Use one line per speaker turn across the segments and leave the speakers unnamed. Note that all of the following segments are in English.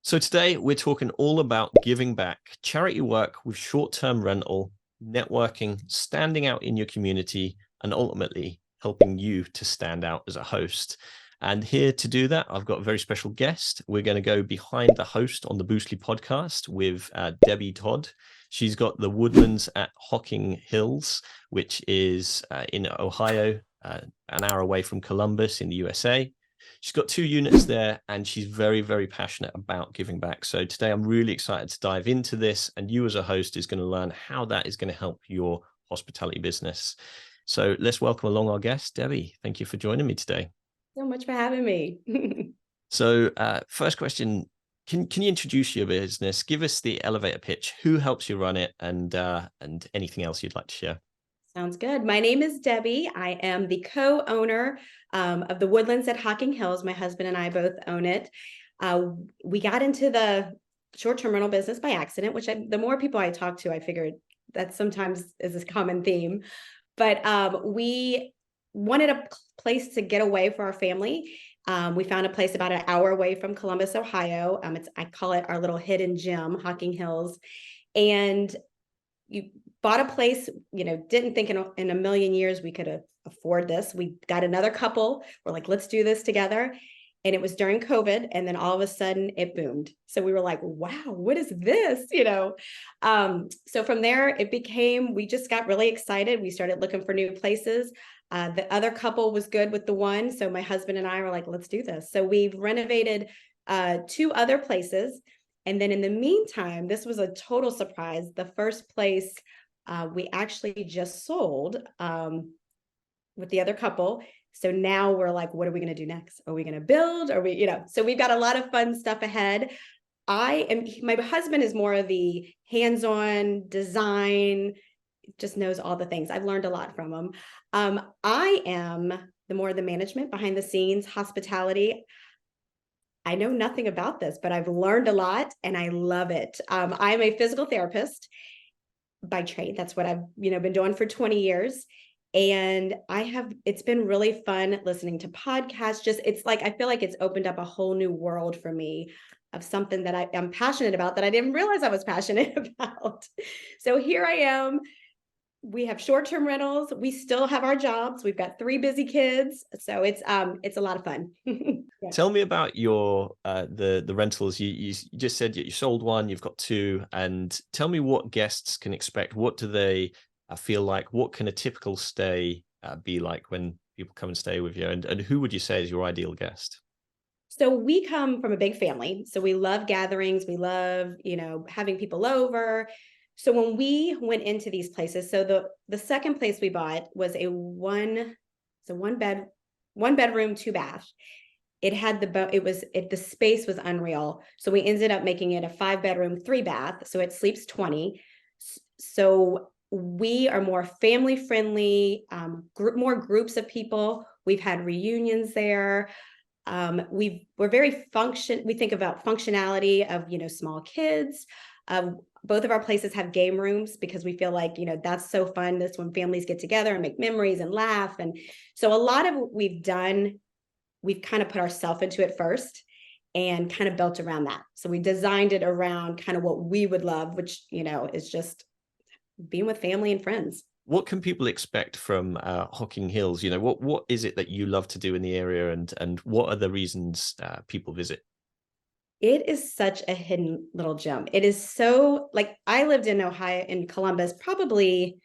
So today we're talking all about giving back, charity work with short-term rental, networking, standing out in your community, and ultimately helping you to stand out as a host. And here to do that, I've got a very special guest. We're going to go behind the host on the Boostly podcast with Debbie Todd. She's got the Woodlands at Hocking Hills, which is in Ohio, an hour away from Columbus in the USA. She's got 2 units there and she's very, very passionate about giving back. So today I'm really excited to dive into this, and you as a host is going to learn how that is going to help your hospitality business. So let's welcome along our guest, Debbie. Thank you for joining me today.
So much for having me.
So first question, can you introduce your business? Give us the elevator pitch. Who helps you run it, and anything else you'd like to share?
Sounds good. My name is Debbie. I am the co-owner of the Woodlands at Hocking Hills. My husband and I both own it. We got into the short-term rental business by accident, which the more people I talk to, I figured that sometimes is a common theme. But we wanted a place to get away for our family. We found a place about an hour away from Columbus, Ohio. I call it our little hidden gem, Hocking Hills. And you bought a place, didn't think in a million years we could afford this. We got another couple. We're like, let's do this together. And it was during COVID. And then all of a sudden it boomed. So we were like, wow, what is this? So from there we just got really excited. We started looking for new places. The other couple was good with the one. So my husband and I were like, let's do this. So we've renovated 2 other places. And then in the meantime, this was a total surprise. The first place we actually just sold with the other couple. So now we're like, what are we going to do next? Are we going to build? Are we, so we've got a lot of fun stuff ahead. My husband is more of the hands-on design, just knows all the things. I've learned a lot from him. I am the management behind the scenes, hospitality. I know nothing about this, but I've learned a lot and I love it. I'm a physical therapist by trade. That's what I've, been doing for 20 years. And it's been really fun listening to podcasts. It's like, I feel like it's opened up a whole new world for me of something that I'm passionate about that I didn't realize I was passionate about. So here I am. We have short-term rentals. We still have our jobs. We've got 3 busy kids. So it's a lot of fun.
Yeah. Tell me about your the rentals. You just said you sold one, you've got 2, and tell me what guests can expect. What do they feel like? What can a typical stay be like when people come and stay with you? And who would you say is your ideal guest?
So we come from a big family. So we love gatherings. We love, having people over. So when we went into these places, so the second place we bought was one bedroom, 2 bath. It had the space was unreal. So we ended up making it a 5 bedroom, 3 bath. So it sleeps 20. So we are more family friendly, more groups of people. We've had reunions there. We think about functionality of, small kids. Both of our places have game rooms because we feel like, that's so fun. That's when families get together and make memories and laugh. And so a lot of what we've done, we've kind of put ourselves into it first and kind of built around that. So we designed it around kind of what we would love, which, is just being with family and friends.
What can people expect from Hocking Hills? What is it that you love to do in the area, and what are the reasons people visit?
It is such a hidden little gem. It is so, like, I lived in Ohio, in Columbus, probably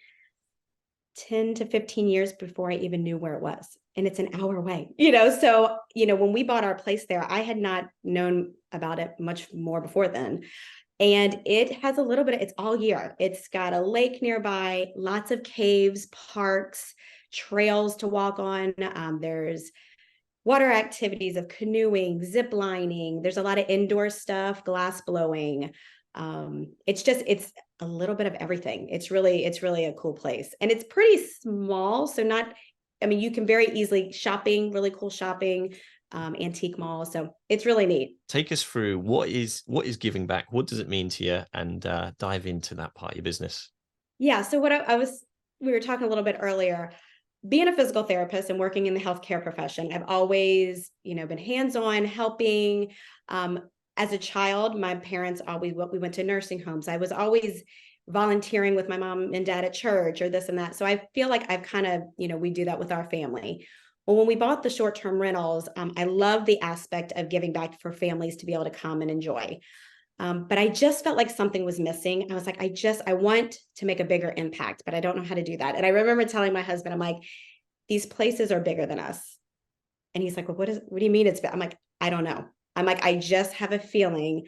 10 to 15 years before I even knew where it was. And it's an hour away, so, when we bought our place there, I had not known about it much more before then. And it has a little bit, it's all year. It's got a lake nearby, lots of caves, parks, trails to walk on. There's water activities of canoeing, zip lining. There's a lot of indoor stuff, glass blowing. It's a little bit of everything. It's really a cool place. And it's pretty small. So you can very easily really cool shopping, antique mall. So it's really neat.
Take us through what is giving back? What does it mean to you? And dive into that part of your business.
Yeah. So we were talking a little bit earlier, being a physical therapist and working in the healthcare profession, I've always, been hands-on helping. as a child, my parents always, we went to nursing homes. I was always volunteering with my mom and dad at church or this and that. So I feel like I've kind of, we do that with our family. Well, when we bought the short-term rentals, I love the aspect of giving back for families to be able to come and enjoy. But I just felt like something was missing. I was like, I want to make a bigger impact, but I don't know how to do that. And I remember telling my husband, I'm like, these places are bigger than us. And he's like, well, what do you mean it's big? I'm like, I don't know. I'm like, I just have a feeling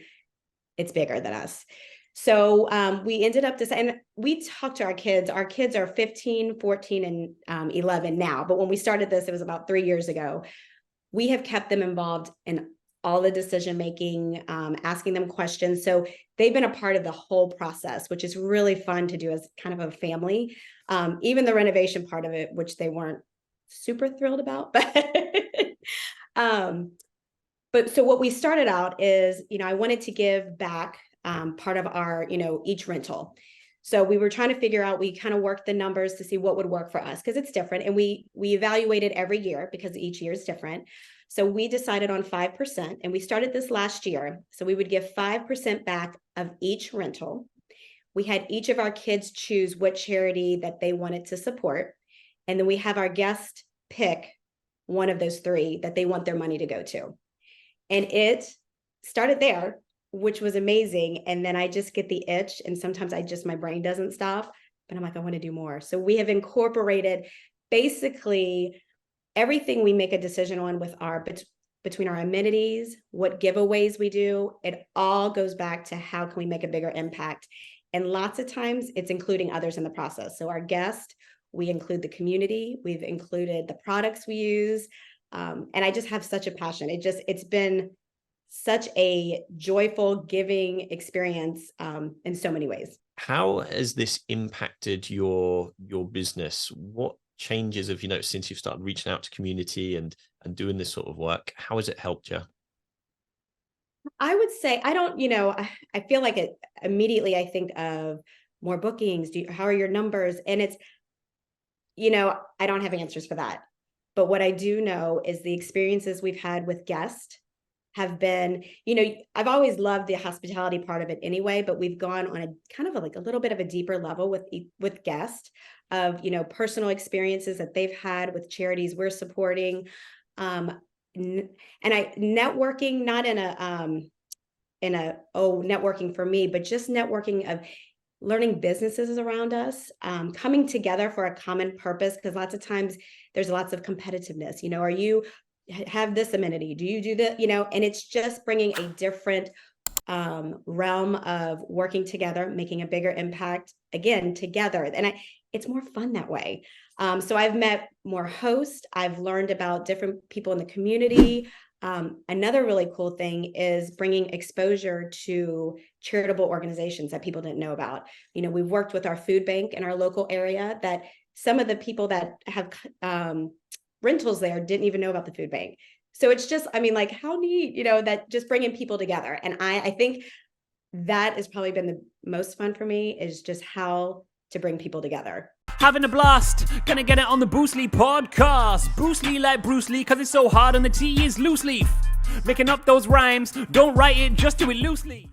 it's bigger than us. So we ended up and we talked to our kids. Our kids are 15, 14, and 11 now. But when we started this, it was about 3 years ago. We have kept them involved in all the decision making, asking them questions. So they've been a part of the whole process, which is really fun to do as kind of a family. Even the renovation part of it, which they weren't super thrilled about, but so what we started out is, I wanted to give back part of our, each rental. So we were trying to figure out, we kind of worked the numbers to see what would work for us because it's different. And we evaluated every year because each year is different. So we decided on 5%, and we started this last year. So we would give 5% back of each rental. We had each of our kids choose what charity that they wanted to support. And then we have our guest pick one of those 3 that they want their money to go to. And it started there, which was amazing. And then I just get the itch. And sometimes my brain doesn't stop, but I'm like, I want to do more. So we have incorporated basically everything we make a decision on with between our amenities, what giveaways we do, it all goes back to how can we make a bigger impact. And lots of times it's including others in the process. So our guest, we include the community, we've included the products we use. And I just have such a passion. It's been such a joyful, giving experience in so many ways.
How has this impacted your business? What changes have you noticed since you've started reaching out to community and doing this sort of work? How has it helped you?
I would say, I feel like it immediately, I think of more bookings. How are your numbers? And it's, I don't have answers for that. But what I do know is the experiences we've had with guests have been, I've always loved the hospitality part of it anyway, but we've gone on a kind of like a little bit of a deeper level with guests of, personal experiences that they've had with charities we're supporting. And networking, not in networking for me, but just networking of learning businesses around us, coming together for a common purpose, because lots of times there's lots of competitiveness. Are you have this amenity? Do you do that? And it's just bringing a different realm of working together, making a bigger impact, again, together. And it's more fun that way. So I've met more hosts. I've learned about different people in the community. Another really cool thing is bringing exposure to charitable organizations that people didn't know about. We've worked with our food bank in our local area that some of the people that have rentals there didn't even know about the food bank. So it's just, how neat, that just bringing people together. And I think that has probably been the most fun for me, is just how to bring people together.
Having a blast, gonna get it on the Bruce Lee podcast. Bruce Lee like Bruce Lee, cause it's so hard and the T is loose leaf. Making up those rhymes, don't write it, just do it loosely.